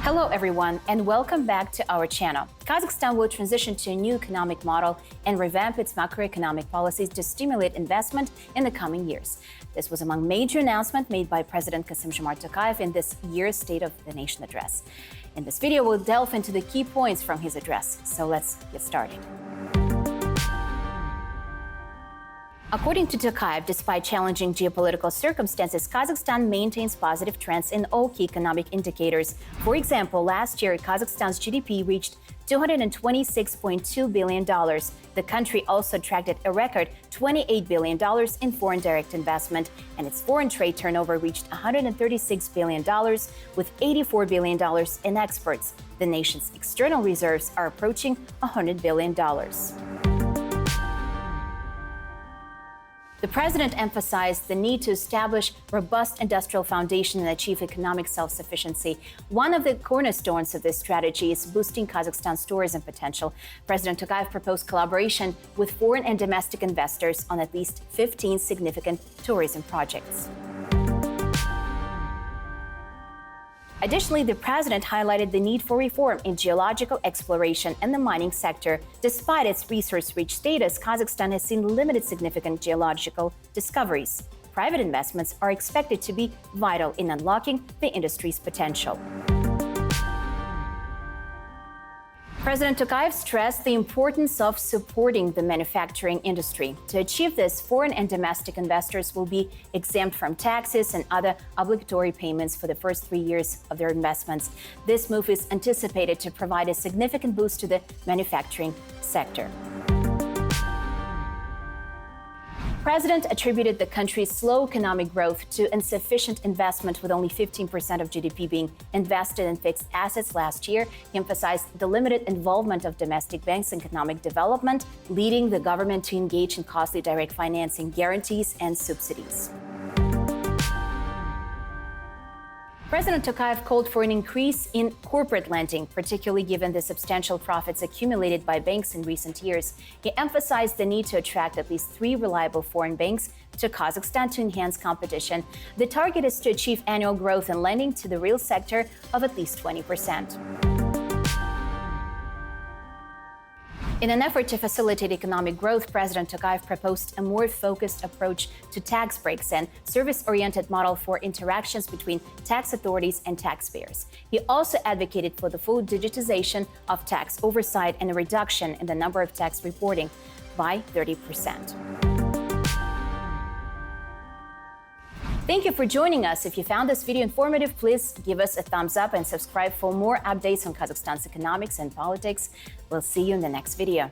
Hello everyone and welcome back to our channel. Kazakhstan will transition to a new economic model and revamp its macroeconomic policies to stimulate investment in the coming years. This was among major announcements made by President Kassym-Jomart Tokayev in this year's State of the Nation address. In this video, we'll delve into the key points from his address. So let's get started. According to Tokayev, despite challenging geopolitical circumstances, Kazakhstan maintains positive trends in all key economic indicators. For example, last year, Kazakhstan's GDP reached $226.2 billion. The country also attracted a record $28 billion in foreign direct investment, and its foreign trade turnover reached $136 billion, with $84 billion in exports. The nation's external reserves are approaching $100 billion. The president emphasized the need to establish robust industrial foundation and achieve economic self-sufficiency. One of the cornerstones of this strategy is boosting Kazakhstan's tourism potential. President Tokayev proposed collaboration with foreign and domestic investors on at least 15 significant tourism projects. Additionally, the president highlighted the need for reform in geological exploration and the mining sector. Despite its resource-rich status, Kazakhstan has seen limited significant geological discoveries. Private investments are expected to be vital in unlocking the industry's potential. President Tokayev stressed the importance of supporting the manufacturing industry. To achieve this, foreign and domestic investors will be exempt from taxes and other obligatory payments for the first 3 years of their investments. This move is anticipated to provide a significant boost to the manufacturing sector. The president attributed the country's slow economic growth to insufficient investment, with only 15% of GDP being invested in fixed assets last year. He emphasized the limited involvement of domestic banks in economic development, leading the government to engage in costly direct financing, guarantees, and subsidies. President Tokayev called for an increase in corporate lending, particularly given the substantial profits accumulated by banks in recent years. He emphasized the need to attract at least 3 reliable foreign banks to Kazakhstan to enhance competition. The target is to achieve annual growth in lending to the real sector of at least 20%. In an effort to facilitate economic growth, President Tokayev proposed a more focused approach to tax breaks and service-oriented model for interactions between tax authorities and taxpayers. He also advocated for the full digitization of tax oversight and a reduction in the number of tax reporting by 30%. Thank you for joining us. If you found this video informative, please give us a thumbs up and subscribe for more updates on Kazakhstan's economics and politics. We'll see you in the next video.